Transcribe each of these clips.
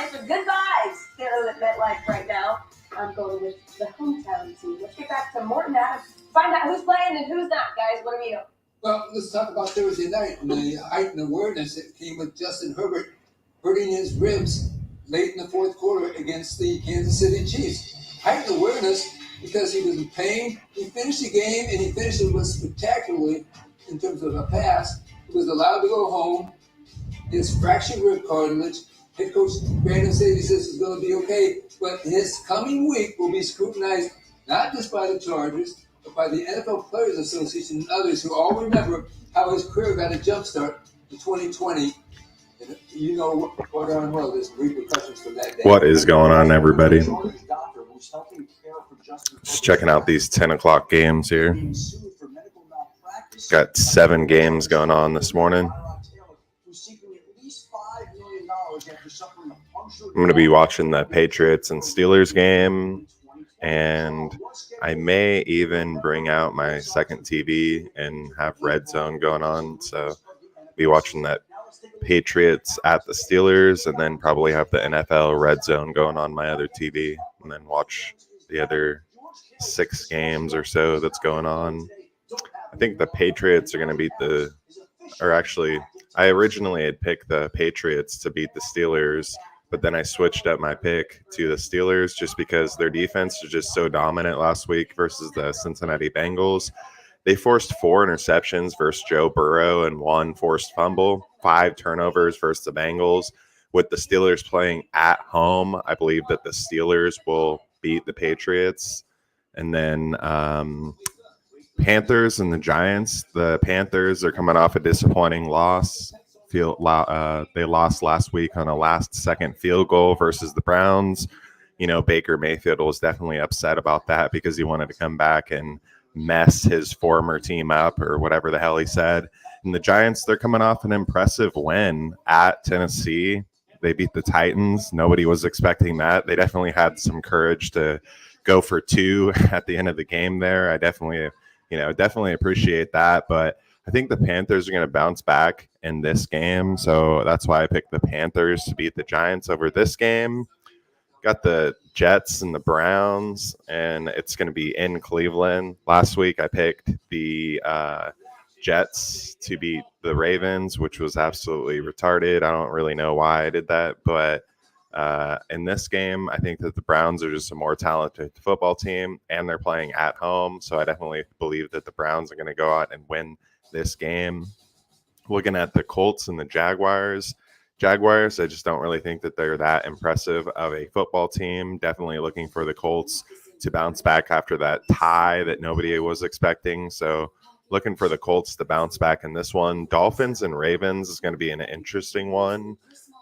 nice with good vibes feeling at MetLife right now. I'm going with the hometown team. Let's get back to Morton Adams. Find out who's playing and who's not, guys. What do we know? Well, let's talk about Thursday night and the heightened awareness that came with Justin Herbert hurting his ribs late in the fourth quarter against the Kansas City Chiefs. Heightened awareness because he was in pain. He finished the game, and he finished it spectacularly in terms of a pass. He was allowed to go home. His fractured rib cartilage. Head coach Brandon Staley says he's going to be okay, but his coming week will be scrutinized not just by the Chargers, but by the NFL Players Association and others who all remember how his career got a jump start in 2020. And you know what darn well there's repercussions for that day. What is going on, everybody? Just checking out these 10 o'clock games here. Got 7 games going on this morning. I'm going to be watching the Patriots and Steelers game, and I may even bring out my second TV and have Red Zone going on. So be watching that Patriots at the Steelers, and then probably have the NFL Red Zone going on my other TV, and then watch the other 6 games or so that's going on. I think the Patriots are going to beat I originally had picked the Patriots to beat the Steelers, but then I switched up my pick to the Steelers just because their defense was just so dominant last week versus the Cincinnati Bengals. They forced 4 interceptions versus Joe Burrow and 1 forced fumble, 5 turnovers versus the Bengals. With the Steelers playing at home, I believe that the Steelers will beat the Patriots. And then Panthers and the Giants. The Panthers are coming off a disappointing loss. They lost last week on a last-second field goal versus the Browns. You know, Baker Mayfield was definitely upset about that because he wanted to come back and mess his former team up or whatever the hell he said. And the Giants, they're coming off an impressive win at Tennessee. They beat the Titans. Nobody was expecting that. They definitely had some courage to go for 2 at the end of the game there. I definitely appreciate that. But I think the Panthers are going to bounce back in this game. So that's why I picked the Panthers to beat the Giants over this game. Got the Jets and the Browns, and it's going to be in Cleveland. Last week I picked the Jets to beat the Ravens, which was absolutely retarded. I don't really know why I did that, but in this game, I think that the Browns are just a more talented football team, and they're playing at home. So I definitely believe that the Browns are going to go out and win this game. Looking at the Colts and the Jaguars, I just don't really think that they're that impressive of a football team. Definitely looking for the Colts to bounce back after that tie that nobody was expecting. So looking for the Colts to bounce back in this one. Dolphins and Ravens is going to be an interesting one.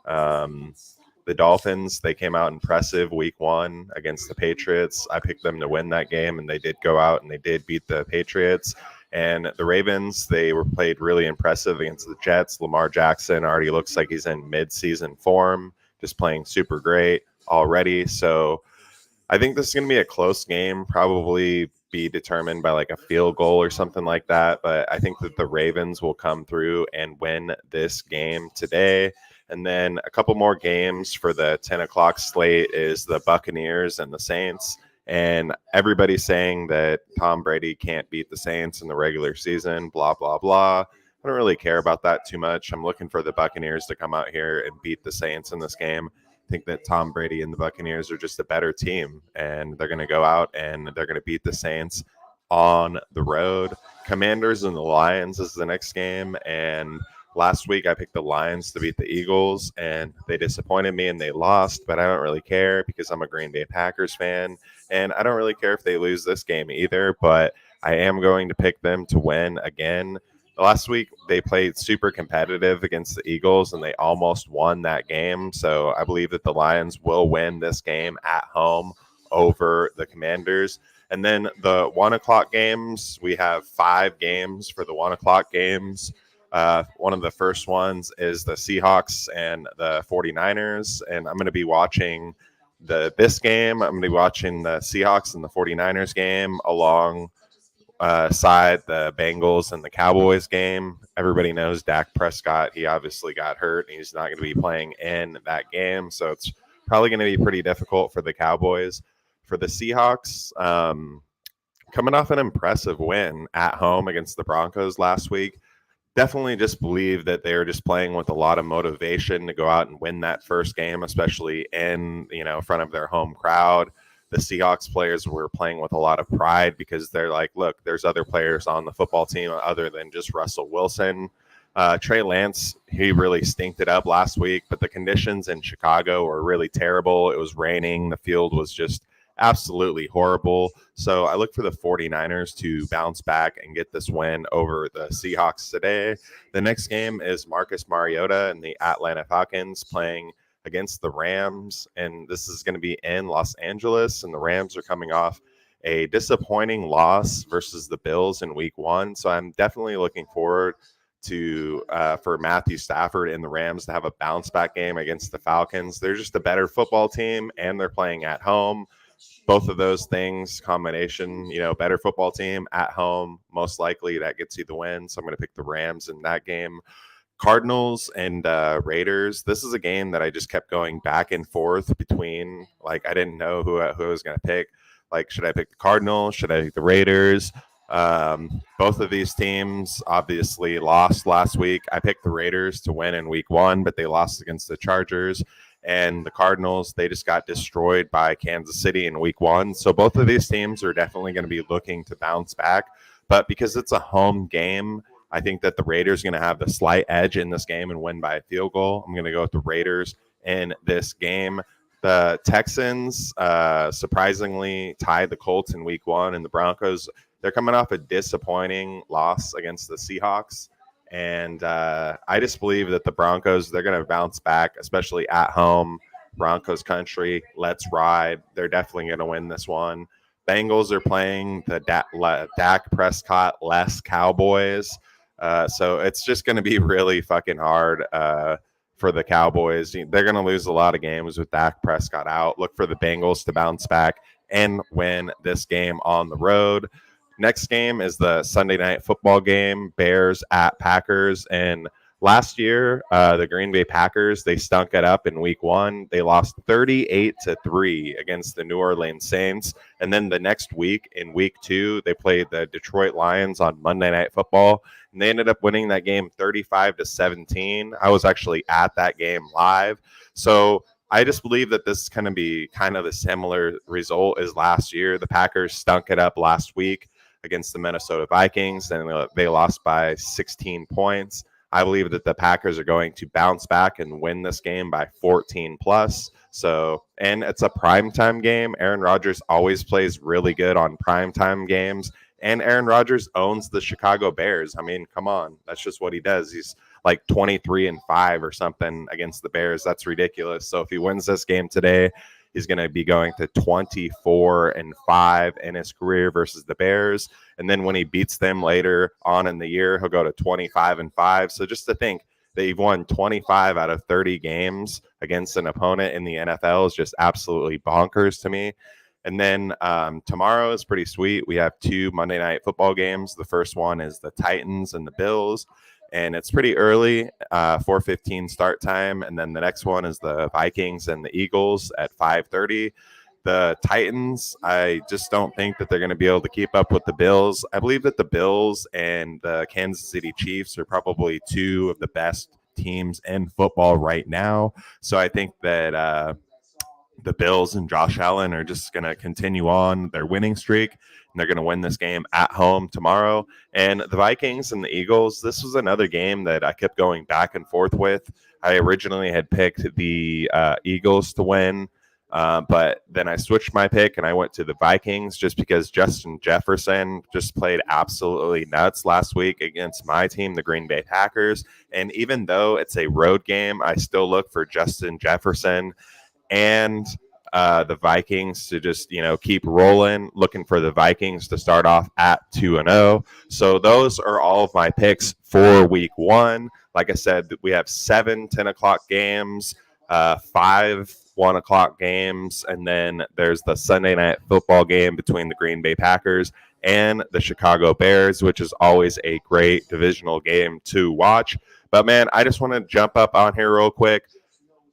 The Dolphins, they came out impressive week 1 against the Patriots. I picked them to win that game, and they did go out and they did beat the Patriots. And the Ravens, they were played really impressive against the Jets. Lamar Jackson already looks like he's in mid-season form, just playing super great already. So I think this is going to be a close game, probably be determined by like a field goal or something like that. But I think that the Ravens will come through and win this game today. And then a couple more games for the 10 o'clock slate is the Buccaneers and the Saints. And everybody's saying that Tom Brady can't beat the Saints in the regular season, blah, blah, blah. I don't really care about that too much. I'm looking for the Buccaneers to come out here and beat the Saints in this game. I think that Tom Brady and the Buccaneers are just a better team, and they're going to go out and they're going to beat the Saints on the road. Commanders and the Lions is the next game, and last week I picked the Lions to beat the Eagles, and they disappointed me and they lost, but I don't really care because I'm a Green Bay Packers fan, and I don't really care if they lose this game either, but I am going to pick them to win again. Last week they played super competitive against the Eagles, and they almost won that game, so I believe that the Lions will win this game at home over the Commanders. And then the 1 o'clock games, we have 5 games for the 1 o'clock games. One of the first ones is the Seahawks and the 49ers, and I'm going to be watching this game. I'm going to be watching the Seahawks and the 49ers game alongside the Bengals and the Cowboys game. Everybody knows Dak Prescott. He obviously got hurt, and he's not going to be playing in that game, so it's probably going to be pretty difficult for the Cowboys. For the Seahawks, coming off an impressive win at home against the Broncos last week, definitely just believe that they are just playing with a lot of motivation to go out and win that first game, especially in front of their home crowd. The Seahawks players were playing with a lot of pride because they're like, look, there's other players on the football team other than just Russell Wilson. Trey Lance, he really stinked it up last week, but the conditions in Chicago were really terrible. It was raining. The field was just absolutely horrible. So I look for the 49ers to bounce back and get this win over the Seahawks today. The next game is Marcus Mariota and the Atlanta Falcons playing against the Rams, and this is going to be in Los Angeles, and the Rams are coming off a disappointing loss versus the Bills in week 1. So I'm definitely looking forward to for Matthew Stafford and the Rams to have a bounce back game against the Falcons. They're just a better football team, and they're playing at home. Both of those things, combination, better football team at home, most likely that gets you the win. So I'm going to pick the Rams in that game. Cardinals and Raiders. This is a game that I just kept going back and forth between. I didn't know who I was going to pick. Should I pick the Cardinals? Should I pick the Raiders? Both of these teams obviously lost last week. I picked the Raiders to win in week 1, but they lost against the Chargers. And the Cardinals, they just got destroyed by Kansas City in week 1. So both of these teams are definitely going to be looking to bounce back. But because it's a home game, I think that the Raiders are going to have the slight edge in this game and win by a field goal. I'm going to go with the Raiders in this game. The Texans surprisingly tied the Colts in week 1, and the Broncos, they're coming off a disappointing loss against the Seahawks. And I just believe that the Broncos, they're going to bounce back, especially at home. Broncos country, let's ride. They're definitely going to win this one. Bengals are playing the Dak Prescott-less Cowboys. So it's just going to be really fucking hard for the Cowboys. They're going to lose a lot of games with Dak Prescott out. Look for the Bengals to bounce back and win this game on the road. Next game is the Sunday night football game, Bears at Packers. And last year, the Green Bay Packers, they stunk it up in week 1. They lost 38-3 against the New Orleans Saints. And then the next week, in week 2, they played the Detroit Lions on Monday Night Football. And they ended up winning that game 35-17. I was actually at that game live. So I just believe that this is going to be kind of a similar result as last year. The Packers stunk it up last week against the Minnesota Vikings, and they lost by 16 points. I believe that the Packers are going to bounce back and win this game by 14 plus. So, and it's a primetime game. Aaron Rodgers always plays really good on primetime games, and Aaron Rodgers owns the Chicago Bears. I mean, come on. That's just what he does. He's like 23-5 or something against the Bears. That's ridiculous. So if he wins this game today, he's going to be going to 24-5 in his career versus the Bears. And then when he beats them later on in the year, he'll go to 25-5. So just to think that you've won 25 out of 30 games against an opponent in the NFL is just absolutely bonkers to me. And then tomorrow is pretty sweet. We have 2 Monday Night Football games. The first one is the Titans and the Bills. And it's pretty early, 4:15 start time. And then the next one is the Vikings and the Eagles at 5:30. The Titans, I just don't think that they're going to be able to keep up with the Bills. I believe that the Bills and the Kansas City Chiefs are probably 2 of the best teams in football right now. So I think that the Bills and Josh Allen are just going to continue on their winning streak, and they're going to win this game at home tomorrow. And the Vikings and the Eagles, this was another game that I kept going back and forth with. I originally had picked the Eagles to win, but then I switched my pick and I went to the Vikings just because Justin Jefferson just played absolutely nuts last week against my team, the Green Bay Packers. And even though it's a road game, I still look for Justin Jefferson and the Vikings to just, keep rolling, looking for the Vikings to start off at 2-0. So those are all of my picks for week 1. Like I said, we have 7 10 o'clock games, 5 1 o'clock games, and then there's the Sunday night football game between the Green Bay Packers and the Chicago Bears, which is always a great divisional game to watch. But man, I just want to jump up on here real quick.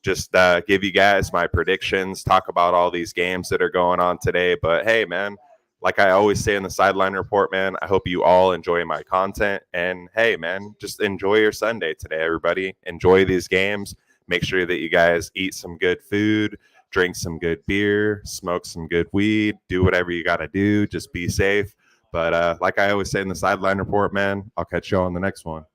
just give you guys my predictions, talk about all these games that are going on today. But hey, man, like I always say in the sideline report, man, I hope you all enjoy my content. And hey, man, just enjoy your Sunday today, everybody. Enjoy these games. Make sure that you guys eat some good food, drink some good beer, smoke some good weed, do whatever you got to do. Just be safe. But like I always say in the sideline report, man, I'll catch you on the next one.